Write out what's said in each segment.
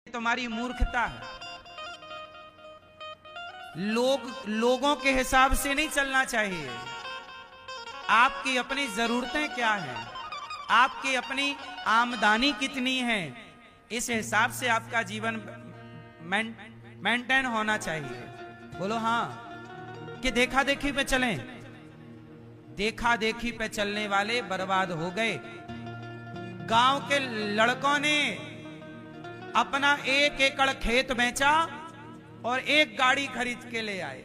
तुम्हारी मूर्खता है। लोगों के हिसाब से नहीं चलना चाहिए। आपकी अपनी जरूरतें क्या हैं, आपकी अपनी आमदनी कितनी है, इस हिसाब से आपका जीवन मेंटेन होना चाहिए। बोलो हाँ। कि देखा देखी पे चलें? देखा देखी पे चलने वाले बर्बाद हो गए। गांव के लड़कों ने अपना 1 एकड़ खेत बेचा और एक गाड़ी खरीद के ले आए।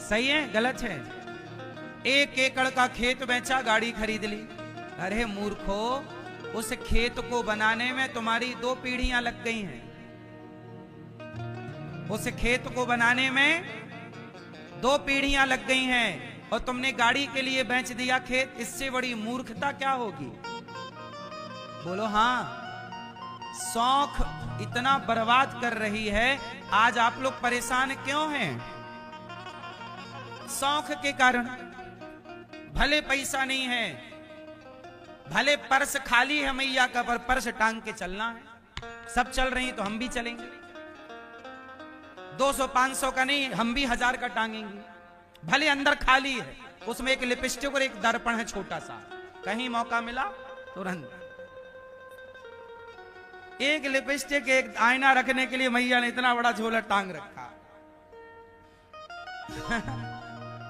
सही है गलत है? 1 एकड़ का खेत बेचा, गाड़ी खरीद ली। अरे मूर्खो, उस खेत को बनाने में तुम्हारी 2 पीढ़ियां लग गई हैं। उस खेत को बनाने में 2 पीढ़ियां लग गई हैं और तुमने गाड़ी के लिए बेच दिया खेत। इससे बड़ी मूर्खता क्या होगी? बोलो हाँ। शौक इतना बर्बाद कर रही है। आज आप लोग परेशान क्यों हैं? शौक के कारण। भले पैसा नहीं है, भले पर्स खाली है मैया का, पर पर्स टांग के चलना है। सब चल रही तो हम भी चलेंगे। 200-500 का नहीं, हम भी 1000 का टांगेंगे। भले अंदर खाली है, उसमें एक लिपस्टिक और एक दर्पण है छोटा सा। कहीं मौका मिला तुरंत एक लिपस्टिक, एक आईना रखने के लिए मैया ने इतना बड़ा झोला टांग रखा।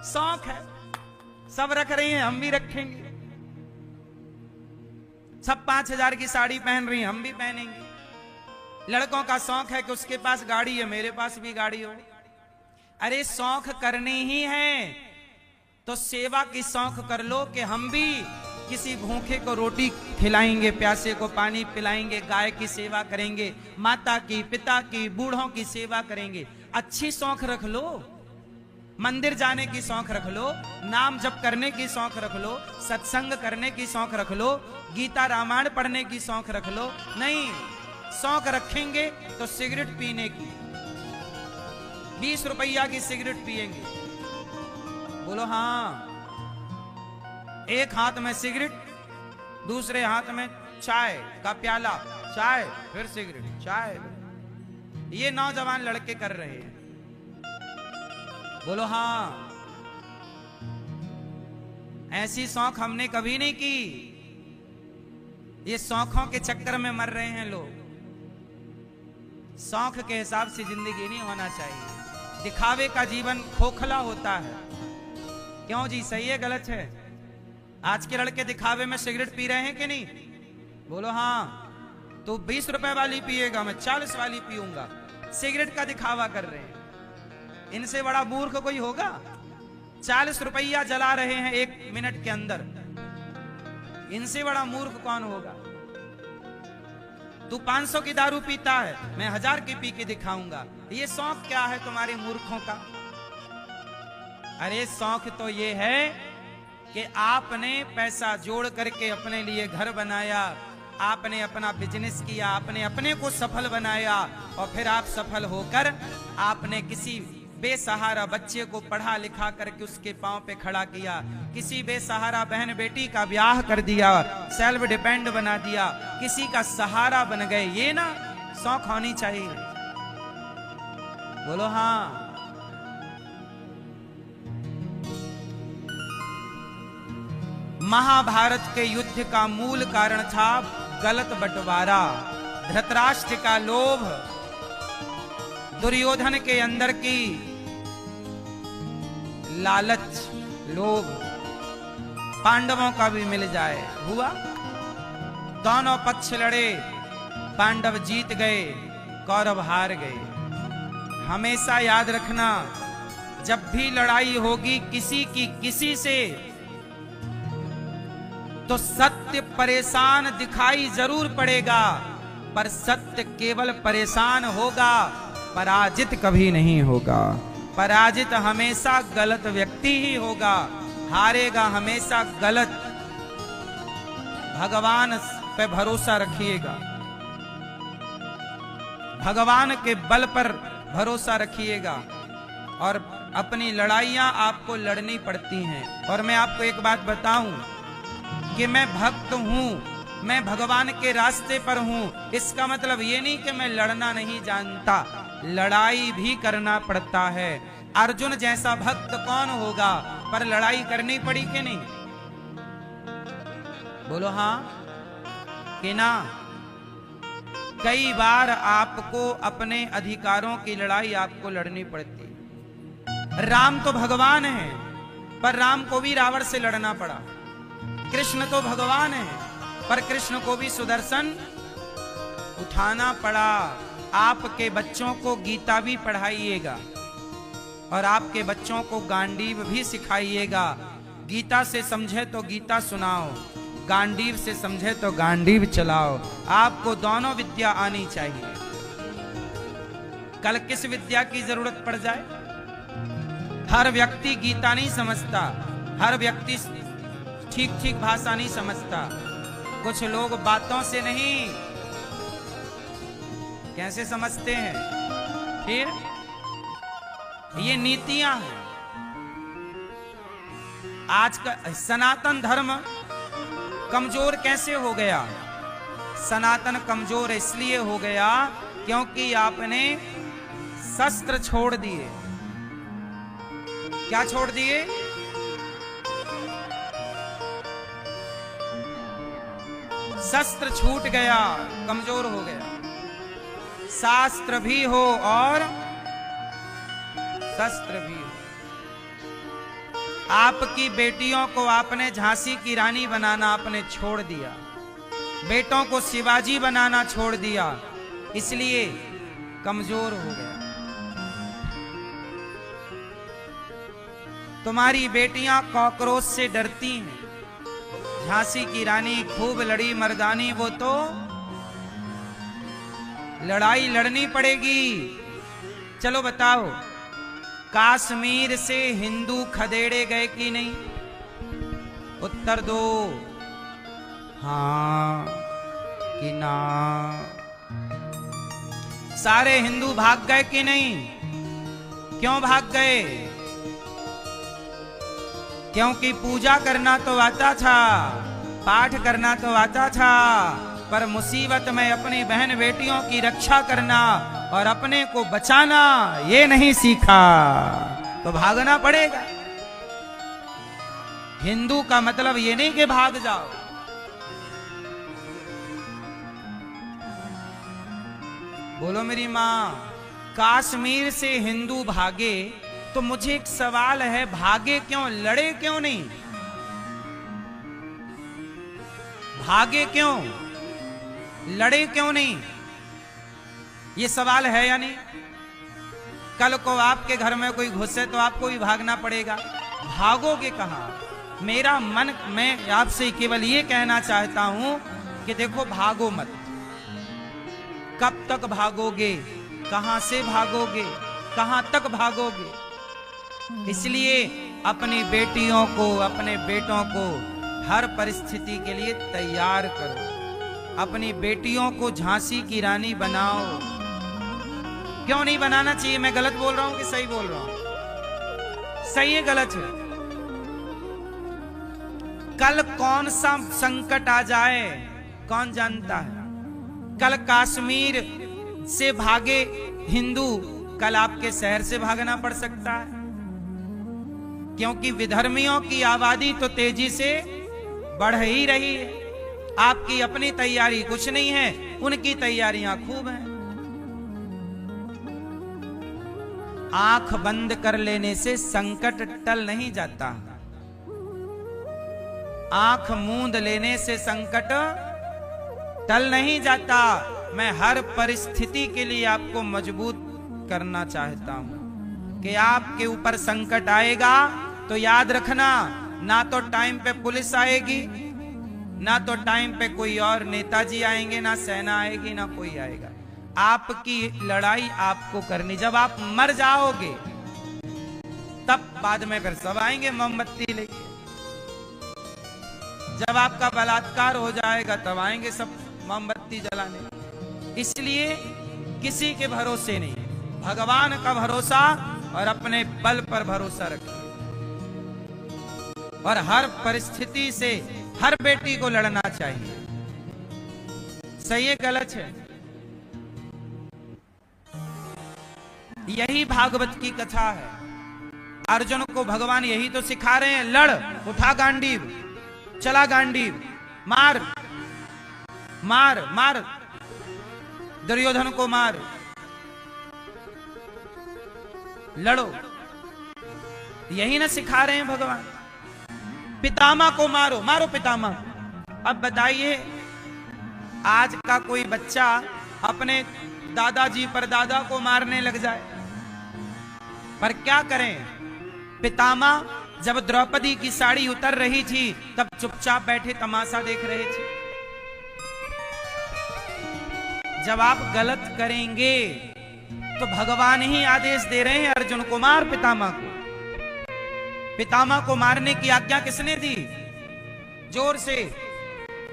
शौक है, सब रख रही हैं, हम भी रखेंगे। सब 5000 की साड़ी पहन रही हैं, हम भी पहनेंगे। लड़कों का शौक है कि उसके पास गाड़ी है, मेरे पास भी गाड़ी हो। अरे शौक करनी ही है तो सेवा की शौक कर लो कि हम भी किसी भूखे को रोटी खिलाएंगे, प्यासे को पानी पिलाएंगे, गाय की सेवा करेंगे, माता की, पिता की, बूढ़ों की सेवा करेंगे। अच्छी शौक रख लो। मंदिर जाने की शौक रख लो, नाम जप करने की शौक रख लो, सत्संग करने की शौक रख लो, गीता रामायण पढ़ने की शौक रख लो। नहीं, शौक रखेंगे तो सिगरेट पीने की, 20 रुपया की सिगरेट पिएंगे। बोलो हाँ। एक हाथ में सिगरेट, दूसरे हाथ में चाय का प्याला, चाय फिर सिगरेट, चाय। ये नौजवान लड़के कर रहे हैं। बोलो हाँ। ऐसी शौक हमने कभी नहीं की। ये शौकों के चक्कर में मर रहे हैं लोग। शौक के हिसाब से जिंदगी नहीं होना चाहिए। दिखावे का जीवन खोखला होता है। क्यों जी, सही है गलत है? आज के लड़के दिखावे में सिगरेट पी रहे हैं कि नहीं? बोलो हाँ। तो 20 रुपए वाली पिएगा, मैं 40 वाली पीऊंगा। सिगरेट का दिखावा कर रहे हैं। इनसे बड़ा मूर्ख कोई होगा? 40 रुपया जला रहे हैं 1 मिनट के अंदर। इनसे बड़ा मूर्ख कौन होगा? तू 500 की दारू पीता है, मैं 1000 की पी के दिखाऊंगा। ये शौक क्या है तुम्हारे मूर्खों का? अरे शौक तो ये है कि आपने पैसा जोड़ करके अपने लिए घर बनाया, आपने अपना बिजनेस किया, आपने अपने को सफल बनाया, और फिर आप सफल होकर आपने किसी बेसहारा बच्चे को पढ़ा लिखा करके उसके पांव पे खड़ा किया, किसी बेसहारा बहन बेटी का ब्याह कर दिया, सेल्फ डिपेंड बना दिया, किसी का सहारा बन गए। ये ना शौक होनी चाहिए। बोलो हाँ। महाभारत के युद्ध का मूल कारण था गलत बंटवारा, धृतराष्ट्र का लोभ, दुर्योधन के अंदर की लालच, लोभ। पांडवों का भी मिल जाए, हुआ? दोनों पक्ष लड़े, पांडव जीत गए, कौरव हार गए। हमेशा याद रखना, जब भी लड़ाई होगी किसी की किसी से, तो सत्य परेशान दिखाई जरूर पड़ेगा, पर सत्य केवल परेशान होगा, पराजित कभी नहीं होगा। पराजित हमेशा गलत व्यक्ति ही होगा, हारेगा हमेशा गलत। भगवान पे भरोसा रखिएगा, भगवान के बल पर भरोसा रखिएगा, और अपनी लड़ाइयां आपको लड़नी पड़ती हैं। और मैं आपको एक बात बताऊं कि मैं भक्त हूं, मैं भगवान के रास्ते पर हूं, इसका मतलब ये नहीं कि मैं लड़ना नहीं जानता, लड़ाई भी करना पड़ता है। अर्जुन जैसा भक्त कौन होगा, पर लड़ाई करनी पड़ी कि नहीं? बोलो हाँ कि ना? कई बार आपको अपने अधिकारों की लड़ाई आपको लड़नी पड़ती है। राम तो भगवान है, पर राम को भी रावण से लड़ना पड़ा। कृष्ण तो भगवान है, पर कृष्ण को भी सुदर्शन उठाना पड़ा। आपके बच्चों को गीता भी पढ़ाइएगा और आपके बच्चों को गांडीव भी सिखाइएगा। गीता से समझे तो गीता सुनाओ, गांडीव से समझे तो गांडीव चलाओ। आपको दोनों विद्या आनी चाहिए। कल किस विद्या की जरूरत पड़ जाए, हर व्यक्ति गीता नहीं समझता, हर व्यक्ति ठीक ठीक भाषा नहीं समझता। कुछ लोग बातों से नहीं, कैसे समझते हैं? फिर ये नीतियां हैं। आज का सनातन धर्म कमजोर कैसे हो गया? सनातन कमजोर इसलिए हो गया क्योंकि आपने शस्त्र छोड़ दिए। क्या छोड़ दिए? शस्त्र छूट गया, कमजोर हो गया। शास्त्र भी हो और शस्त्र भी हो। आपकी बेटियों को आपने झांसी की रानी बनाना आपने छोड़ दिया, बेटों को शिवाजी बनाना छोड़ दिया, इसलिए कमजोर हो गया। तुम्हारी बेटियां कॉकरोच से डरती हैं। झांसी की रानी खूब लड़ी मर्दानी, वो तो लड़ाई लड़नी पड़ेगी। चलो बताओ, कश्मीर से हिंदू खदेड़े गए कि नहीं? उत्तर दो, हाँ कि ना? सारे हिंदू भाग गए कि नहीं? क्यों भाग गए? क्योंकि पूजा करना तो आता था, पाठ करना तो आता था, पर मुसीबत में अपनी बहन बेटियों की रक्षा करना और अपने को बचाना ये नहीं सीखा, तो भागना पड़ेगा। हिंदू का मतलब ये नहीं कि भाग जाओ। बोलो मेरी मां, कश्मीर से हिंदू भागे तो मुझे एक सवाल है, भागे क्यों? लड़े क्यों नहीं? भागे क्यों? लड़े क्यों नहीं? ये सवाल है या नहीं? कल को आपके घर में कोई घुसे तो आपको भी भागना पड़ेगा, भागोगे कहां? मेरा मन, मैं आपसे केवल ये कहना चाहता हूं कि देखो, भागो मत। कब तक भागोगे? कहां से भागोगे? कहां तक भागोगे? इसलिए अपनी बेटियों को, अपने बेटों को हर परिस्थिति के लिए तैयार करो। अपनी बेटियों को झांसी की रानी बनाओ। क्यों नहीं बनाना चाहिए? मैं गलत बोल रहा हूं कि सही बोल रहा हूं? सही है, गलत है? कल कौन सा संकट आ जाए कौन जानता है? कल कश्मीर से भागे हिंदू, कल आपके शहर से भागना पड़ सकता है, क्योंकि विधर्मियों की आबादी तो तेजी से बढ़ ही रही है। आपकी अपनी तैयारी कुछ नहीं है, उनकी तैयारियां खूब हैं। आंख बंद कर लेने से संकट टल नहीं जाता, आंख मूंद लेने से संकट टल नहीं जाता। मैं हर परिस्थिति के लिए आपको मजबूत करना चाहता हूं कि आपके ऊपर संकट आएगा तो याद रखना, ना तो टाइम पे पुलिस आएगी, ना तो टाइम पे कोई और नेताजी आएंगे, ना सेना आएगी, ना कोई आएगा। आपकी लड़ाई आपको करनी। जब आप मर जाओगे तब बाद में फिर सब आएंगे मोमबत्ती लेके। जब आपका बलात्कार हो जाएगा तब आएंगे सब मोमबत्ती जलाने। इसलिए किसी के भरोसे नहीं, भगवान का भरोसा और अपने बल पर भरोसा रखिए। और हर परिस्थिति से हर बेटी को लड़ना चाहिए। सही है गलत है? यही भागवत की कथा है। अर्जुन को भगवान यही तो सिखा रहे हैं, लड़, उठा गांडीव, चला गांडीव, मार मार मार, दुर्योधन को मार, लड़ो। यही ना सिखा रहे हैं भगवान। पितामह को मारो, मारो पितामह। अब बताइए, आज का कोई बच्चा अपने दादाजी परदादा को मारने लग जाए, पर क्या करें? पितामह जब द्रौपदी की साड़ी उतर रही थी तब चुपचाप बैठे तमाशा देख रहे थे। जब आप गलत करेंगे तो भगवान ही आदेश दे रहे हैं अर्जुन को मार पितामह को। पितामह को मारने की आज्ञा किसने दी? जोर से।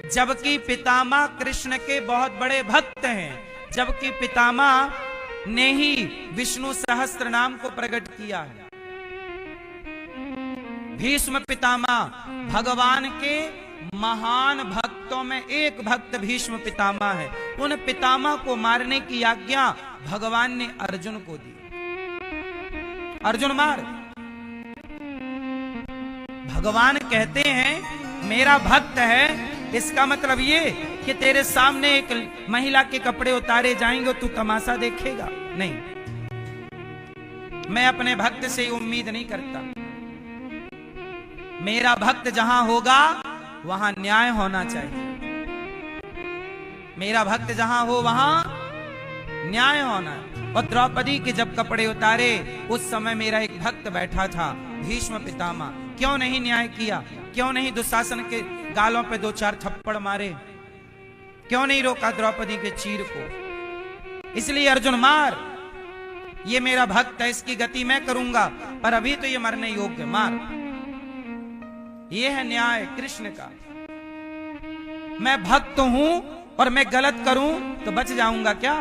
जबकि पितामह कृष्ण के बहुत बड़े भक्त हैं, जबकि पितामह ने ही विष्णु सहस्त्र नाम को प्रकट किया है। भीष्म पितामह भगवान के महान भक्तों में एक भक्त भीष्म पितामह है। उन पितामह को मारने की आज्ञा भगवान ने अर्जुन को दी। अर्जुन मार। भगवान कहते हैं मेरा भक्त है, इसका मतलब ये कि तेरे सामने एक महिला के कपड़े उतारे जाएंगे, तू तमाशा देखेगा? नहीं, मैं अपने भक्त से उम्मीद नहीं करता। मेरा भक्त जहां होगा वहां न्याय होना चाहिए। मेरा भक्त जहां हो वहां न्याय होना है। और द्रौपदी के जब कपड़े उतारे उस समय मेरा एक भक्त बैठा था, भीष्म पितामह। क्यों नहीं न्याय किया? क्यों नहीं दुशासन के गालों पे 2-4 थप्पड़ मारे? क्यों नहीं रोका द्रौपदी के चीर को? इसलिए अर्जुन मार, ये मेरा भक्त है, इसकी गति मैं करूंगा, पर अभी तो ये मरने योग्य, मार। ये है न्याय कृष्ण का। मैं भक्त हूं और मैं गलत करूं तो बच जाऊंगा क्या?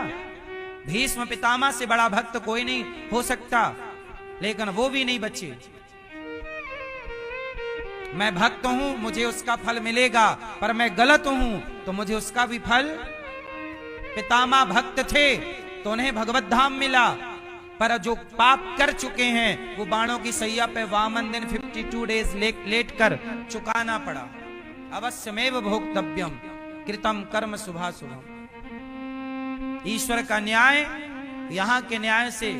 भीष्म पितामह से बड़ा भक्त कोई नहीं हो सकता, लेकिन वो भी नहीं बचे। मैं भक्त हूं, मुझे उसका फल मिलेगा, पर मैं गलत हूं तो मुझे उसका भी फल। पितामह भक्त थे तो उन्हें भगवत धाम मिला, पर जो पाप कर चुके हैं वो बाणों की सैया पे वामन दिन 52 डेज लेट कर चुकाना पड़ा। अवश्यमेव भोक्तव्यम कृतम कर्म शुभाशुभम। ईश्वर का न्याय यहां के न्याय से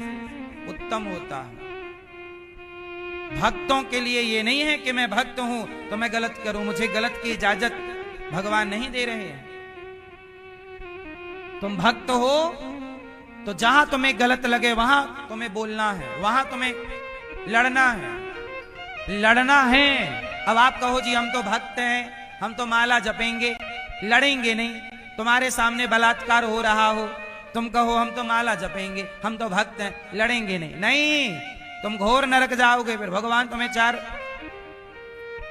उत्तम होता है। भक्तों के लिए ये नहीं है कि मैं भक्त हूं तो मैं गलत करूं, मुझे गलत की इजाजत भगवान नहीं दे रहे हैं। तुम भक्त हो तो जहां तुम्हें गलत लगे वहां तुम्हें बोलना है, वहां तुम्हें लड़ना है, लड़ना है। अब आप कहो जी हम तो भक्त हैं, हम तो माला जपेंगे, लड़ेंगे नहीं। तुम्हारे सामने बलात्कार हो रहा हो, तुम कहो हम तो माला जपेंगे, हम तो भक्त हैं, लड़ेंगे नहीं। नहीं, तुम घोर नरक जाओगे, फिर भगवान तुम्हें 4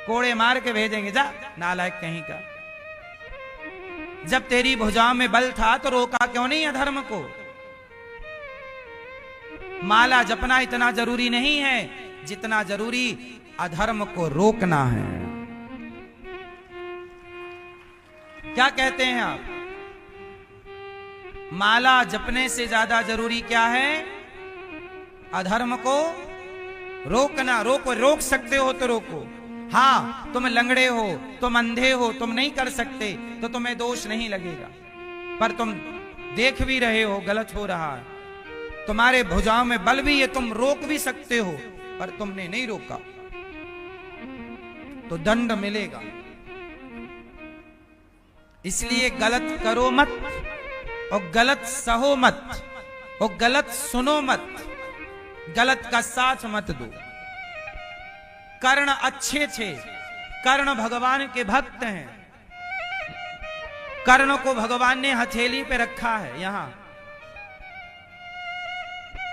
कोड़े मार के भेजेंगे, जा नालायक कहीं का। जब तेरी भुजाओं में बल था तो रोका क्यों नहीं अधर्म को? माला जपना इतना जरूरी नहीं है जितना जरूरी अधर्म को रोकना है। क्या कहते हैं आप? माला जपने से ज्यादा जरूरी क्या है? अधर्म को रोकना। रोक सकते हो तो रोको। हाँ, तुम लंगड़े हो, तुम अंधे हो, तुम नहीं कर सकते तो तुम्हें दोष नहीं लगेगा, पर तुम देख भी रहे हो गलत हो रहा है, तुम्हारे भुजाओं में बल भी है, तुम रोक भी सकते हो, पर तुमने नहीं रोका तो दंड मिलेगा। इसलिए गलत करो मत, और गलत सहो मत, और गलत सुनो मत, गलत का साथ मत दो। कर्ण अच्छे थे, कर्ण भगवान के भक्त हैं। कर्ण को भगवान ने हथेली पे रखा है, यहां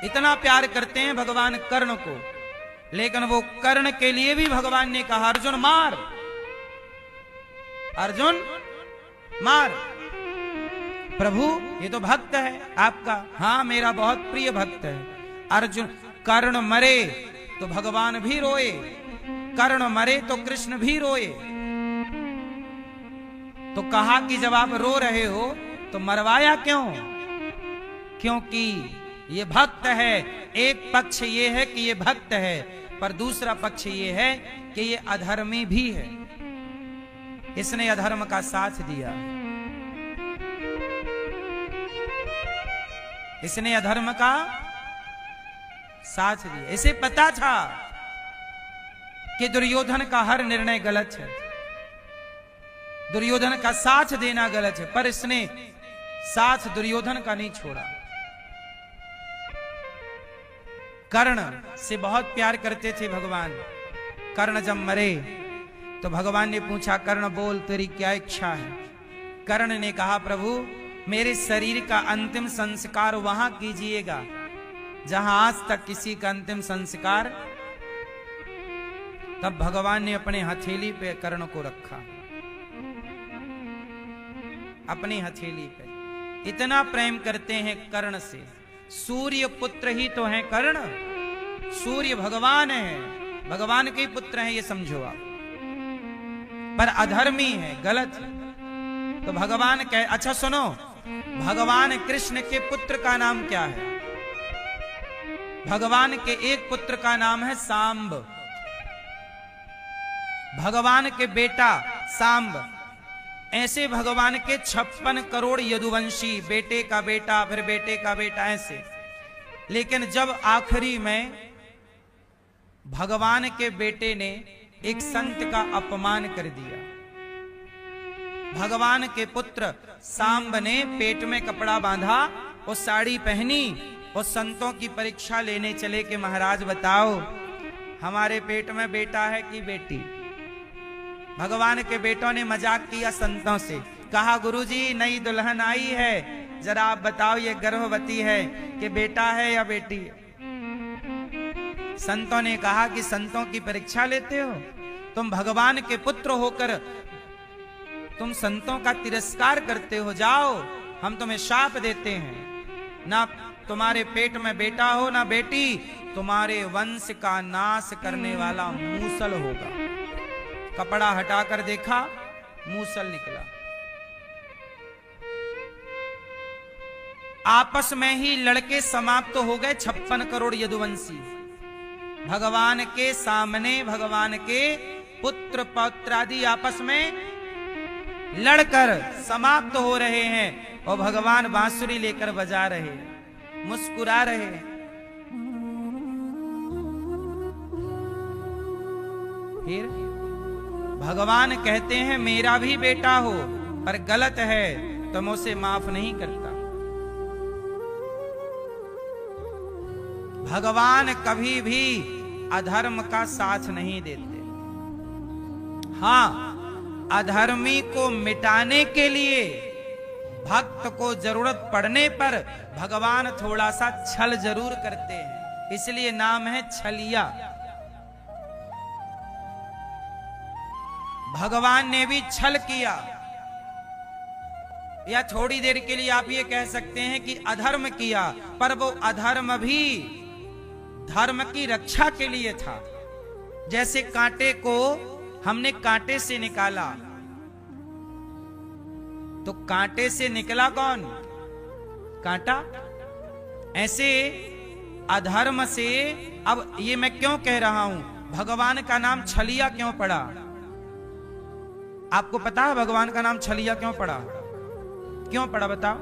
इतना प्यार करते हैं भगवान कर्ण को, लेकिन वो कर्ण के लिए भी भगवान ने कहा अर्जुन मार, अर्जुन मार। प्रभु ये तो भक्त है आपका। हाँ, मेरा बहुत प्रिय भक्त है। अर्जुन, कर्ण मरे तो भगवान भी रोए, कर्ण मरे तो कृष्ण भी रोए। तो कहा कि जब आप रो रहे हो तो मरवाया क्यों? क्योंकि ये भक्त है। एक पक्ष ये है कि ये भक्त है, पर दूसरा पक्ष ये है कि ये अधर्मी भी है। इसने अधर्म का साथ दिया, इसने अधर्म का साथ दिया। इसे पता था कि दुर्योधन का हर निर्णय गलत है, दुर्योधन का साथ देना गलत है, पर इसने साथ दुर्योधन का नहीं छोड़ा। कर्ण से बहुत प्यार करते थे भगवान। कर्ण जब मरे तो भगवान ने पूछा, कर्ण बोल तेरी क्या इच्छा है? कर्ण ने कहा, प्रभु मेरे शरीर का अंतिम संस्कार वहां कीजिएगा जहां आज तक किसी का अंतिम संस्कार। तब भगवान ने अपने हथेली पे कर्ण को रखा, अपनी हथेली पे। इतना प्रेम करते हैं कर्ण से। सूर्य पुत्र ही तो है कर्ण, सूर्य भगवान है, भगवान के पुत्र हैं, ये समझो आप। पर अधर्मी है, गलत है। तो भगवान कहे, अच्छा सुनो, भगवान कृष्ण के पुत्र का नाम क्या है? भगवान के एक पुत्र का नाम है सांब, भगवान के बेटा सांब। ऐसे भगवान के 56 करोड़ यदुवंशी, बेटे का बेटा फिर बेटे का बेटा, ऐसे। लेकिन जब आखिरी में भगवान के बेटे ने एक संत का अपमान कर दिया, भगवान के पुत्र सांब ने पेट में कपड़ा बांधा और साड़ी पहनी और संतों की परीक्षा लेने चले कि महाराज बताओ हमारे पेट में बेटा है कि बेटी? भगवान के बेटों ने मजाक किया संतों से, कहा गुरुजी नई दुल्हन आई है, जरा आप बताओ ये गर्भवती है कि बेटा है या बेटी है? संतों ने कहा कि संतों की परीक्षा लेते हो? तुम भगवान के पुत्र होकर तुम संतों का तिरस्कार करते हो। जाओ, हम तुम्हें शाप देते हैं, ना तुम्हारे पेट में बेटा हो ना बेटी, तुम्हारे वंश का नाश करने वाला मूसल होगा। कपड़ा हटाकर देखा, मूसल निकला। आपस में ही लड़के समाप्त हो गए 56 करोड़ यदुवंशी। भगवान के सामने भगवान के पुत्र पौत्र आदि आपस में लड़कर समाप्त हो रहे हैं और भगवान बांसुरी लेकर बजा रहे हैं, मुस्कुरा रहे हैं। फिर भगवान कहते हैं मेरा भी बेटा हो, पर गलत है तो मैं उसे माफ नहीं करता। भगवान कभी भी अधर्म का साथ नहीं देते। हां, अधर्मी को मिटाने के लिए भक्त को जरूरत पड़ने पर भगवान थोड़ा सा छल जरूर करते हैं, इसलिए नाम है छलिया। भगवान ने भी छल किया, या थोड़ी देर के लिए आप ये कह सकते हैं कि अधर्म किया, पर वो अधर्म भी धर्म की रक्षा के लिए था। जैसे कांटे को हमने कांटे से निकाला, तो कांटे से निकला कौन? कांटा। ऐसे अधर्म से, अब ये मैं क्यों कह रहा हूं, भगवान का नाम छलिया क्यों पड़ा? आपको पता है भगवान का नाम छलिया क्यों पड़ा? क्यों पड़ा बताओ,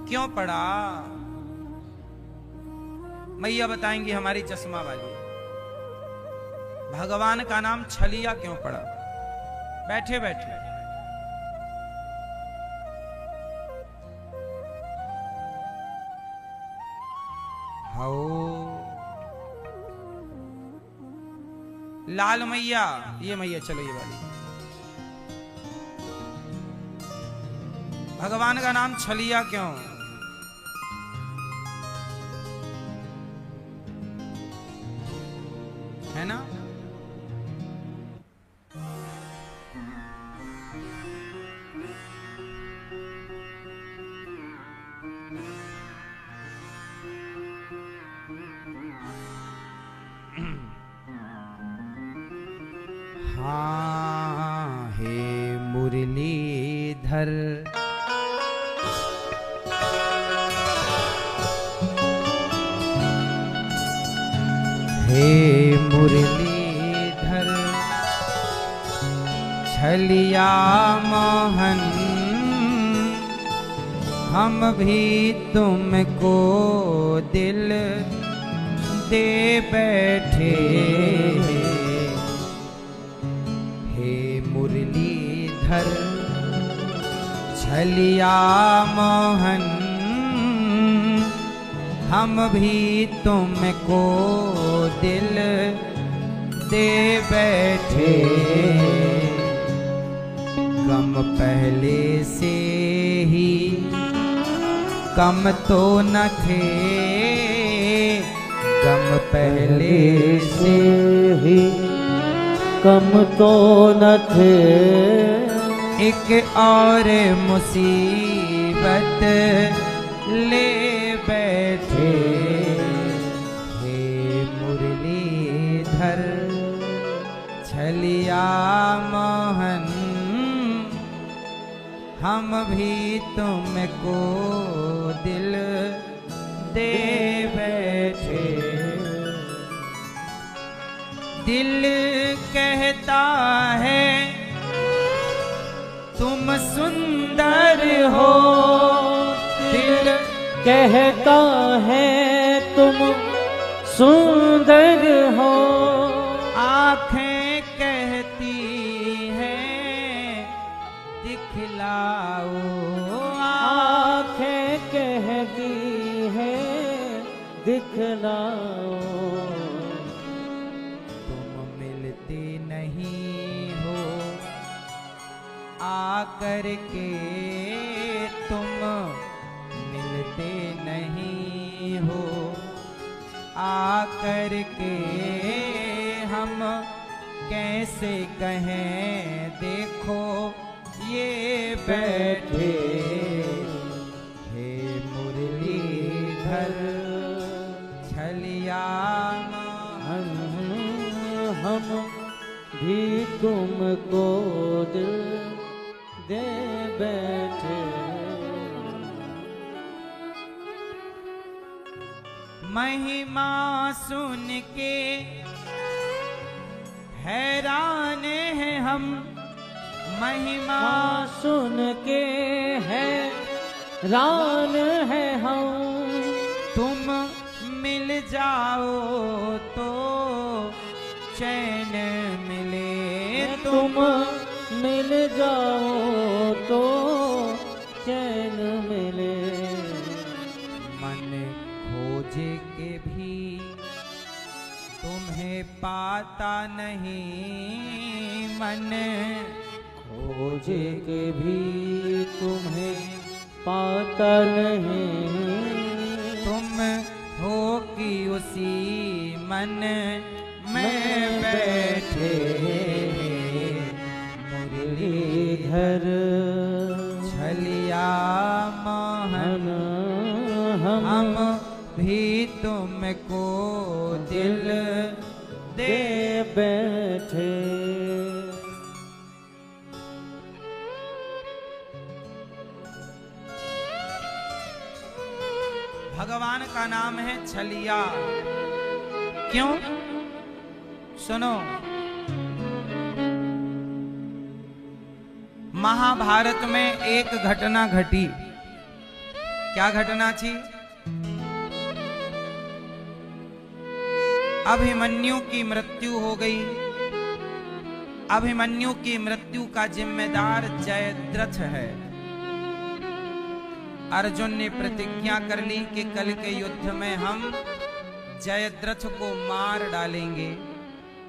क्यों पड़ा? मैया बताएंगी हमारी चश्मा वाली, भगवान का नाम छलिया क्यों पड़ा? बैठे बैठे हाओ लाल मैया, ये मैया चलो ये वाली, भगवान का नाम छलिया क्यों? है ना? हाँ हे मुरलीधर मुरलीधर। हे मुरलीधर छलिया मोहन, हम भी तुमको दिल दे बैठे। हे मुरलीधर छलिया मोहन, हम भी तुमको दिल दे बैठे। गम पहले से ही कम तो न थे, गम पहले से ही कम तो न थे। एक और मुसीबत ले बैठे। हे मुरलीधर छलिया मोहन, हम भी तुमको दिल दे बैठे। दिल कहता है तुम सुंदर हो, दिल कहता है तुम सुंदर हो। आँखें कहती हैं दिखलाओ, आँखें कहती हैं दिखलाओ। तुम मिलते नहीं हो आकर के, तुम मिलते नहीं हो आकर के। हम कैसे कहें देखो ये बैठे। हे मुरलीधर छलिया हम भी तुमको दिल दे बैठे। महिमा सुन के हैरान हैं हम, महिमा सुन के हैरान है हम। तुम मिल जाओ तो चैन मिले, तुम मिल जाओ तो चैन मिले। मन खोज के भी तुम्हें पाता नहीं, मन खोज के भी तुम्हें पाता नहीं। तुम हो कि उसी मन में बैठे। मुरलीधर छलिया मोहन, हम भी तुमको दिल दे बैठे। भगवान का नाम है छलिया। क्यों? सुनो, महाभारत में एक घटना घटी। क्या घटना थी? अभिमन्यु की मृत्यु हो गई। अभिमन्यु की मृत्यु का जिम्मेदार जयद्रथ है। अर्जुन ने प्रतिज्ञा कर ली कि कल के युद्ध में हम जयद्रथ को मार डालेंगे,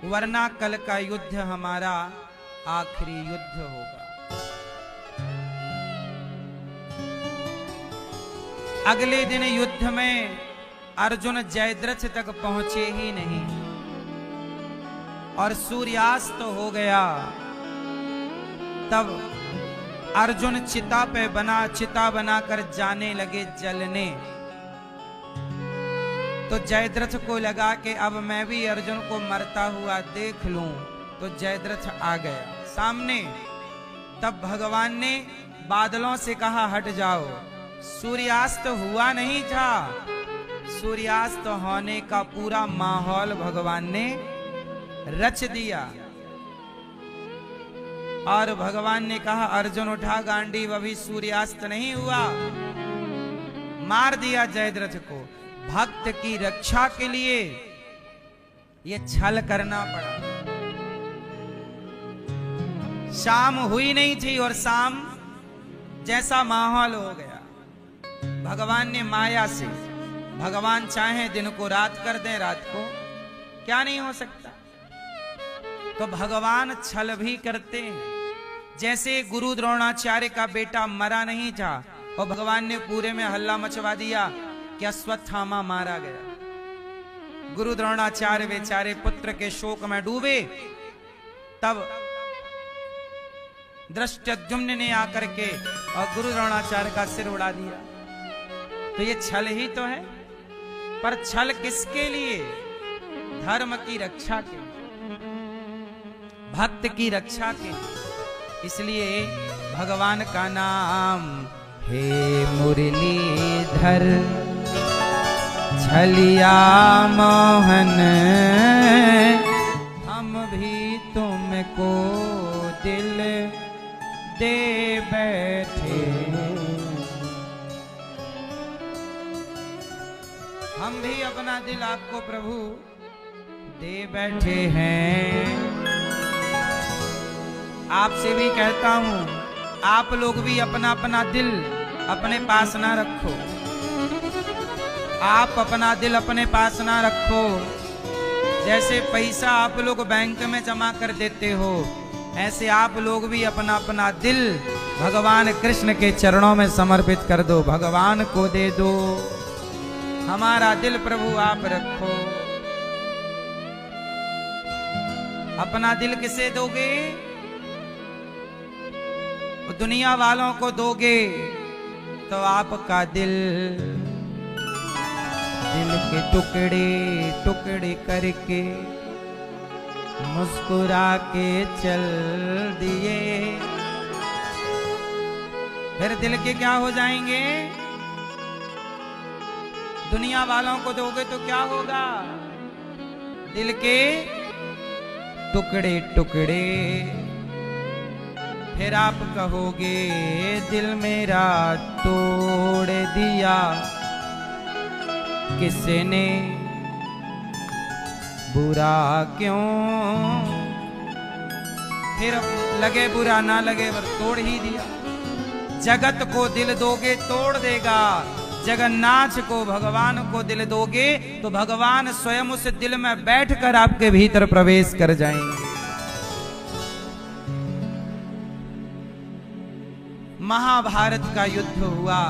वरना कल का युद्ध हमारा आखिरी युद्ध होगा। अगले दिन युद्ध में अर्जुन जयद्रथ तक पहुंचे ही नहीं और सूर्यास्त हो गया। तब अर्जुन चिता बनाकर जाने लगे जलने। तो जयद्रथ को लगा कि अब मैं भी अर्जुन को मरता हुआ देख लूं। तो जयद्रथ आ गया सामने। तब भगवान ने बादलों से कहा हट जाओ। सूर्यास्त हुआ नहीं था, सूर्यास्त होने का पूरा माहौल भगवान ने रच दिया। और भगवान ने कहा अर्जुन उठा गांडीव, अभी सूर्यास्त नहीं हुआ। मार दिया जयद्रथ को। भक्त की रक्षा के लिए ये छल करना पड़ा। शाम हुई नहीं थी और शाम जैसा माहौल हो गया। भगवान ने माया से, भगवान चाहे दिन को रात कर दें, रात को क्या नहीं हो सकता। तो भगवान छल भी करते हैं। जैसे गुरु द्रोणाचार्य का बेटा मरा नहीं था और भगवान ने पूरे में हल्ला मचवा दिया कि अश्वत्थामा मारा गया। गुरु द्रोणाचार्य बेचारे पुत्र के शोक में डूबे। तब धृष्टद्युम्न ने आकर के और गुरु द्रोणाचार्य का सिर उड़ा दिया। तो ये छल ही तो है। पर छल किसके लिए? धर्म की रक्षा के, भक्त की रक्षा के। इसलिए भगवान का नाम हे मुरलीधर छलिया मोहन, हम भी तुमको दिल दे बैठे। हम भी अपना दिल आपको प्रभु दे बैठे हैं। आपसे भी कहता हूं, आप लोग भी अपना अपना दिल अपने पास ना रखो। आप अपना दिल अपने पास ना रखो। जैसे पैसा आप लोग बैंक में जमा कर देते हो, ऐसे आप लोग भी अपना अपना दिल भगवान कृष्ण के चरणों में समर्पित कर दो। भगवान को दे दो। हमारा दिल प्रभु आप रखो। अपना दिल किसे दोगे? दुनिया वालों को दोगे तो आपका दिल के टुकड़े टुकड़े करके मुस्कुरा के चल दिए। फिर दिल के क्या हो जाएंगे? दुनिया वालों को दोगे तो क्या होगा? दिल के टुकड़े टुकड़े। फिर आप कहोगे दिल मेरा तोड़ दिया किसने, बुरा क्यों? फिर लगे बुरा ना लगे पर तोड़ ही दिया। जगत को दिल दोगे तोड़ देगा। जगन्नाथ को, भगवान को दिल दोगे तो भगवान स्वयं उस दिल में बैठकर आपके भीतर प्रवेश कर जाएंगे। महाभारत का युद्ध हुआ।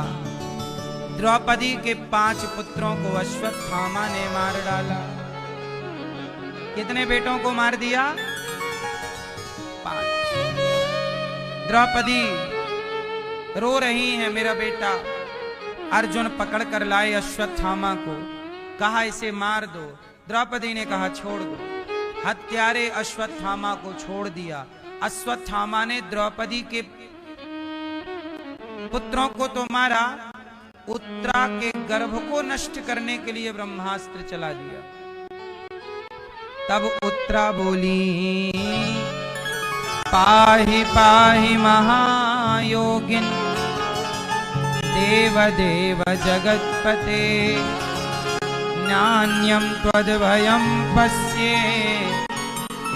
द्रौपदी के 5 पुत्रों को अश्वत्थामा ने मार डाला। कितने बेटों को मार दिया? 5। द्रौपदी रो रही है, मेरा बेटा। अर्जुन पकड़ कर लाए अश्वत्थामा को, कहा इसे मार दो। द्रौपदी ने कहा छोड़ दो। हत्यारे अश्वत्थामा को छोड़ दिया। अश्वत्थामा ने द्रौपदी के पुत्रों को तो मारा, उत्तरा के गर्भ को नष्ट करने के लिए ब्रह्मास्त्र चला दिया। तब उत्तरा बोली पाहि पाहि महायोगिन देव देव जगत्पते नान्यं त्वद्भयं पश्ये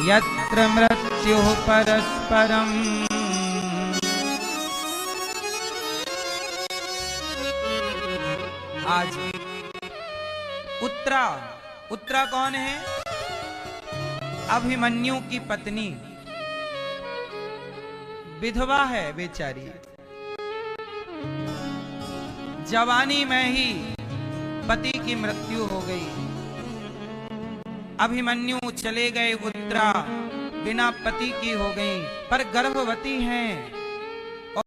यत्र मृत्युः परस्परम्। आज उत्तरा कौन है? अभिमन्यु की पत्नी, विधवा है बेचारी। जवानी में ही पति की मृत्यु हो गई। अभिमन्यु चले गए, उत्तरा बिना पति की हो गई, पर गर्भवती हैं।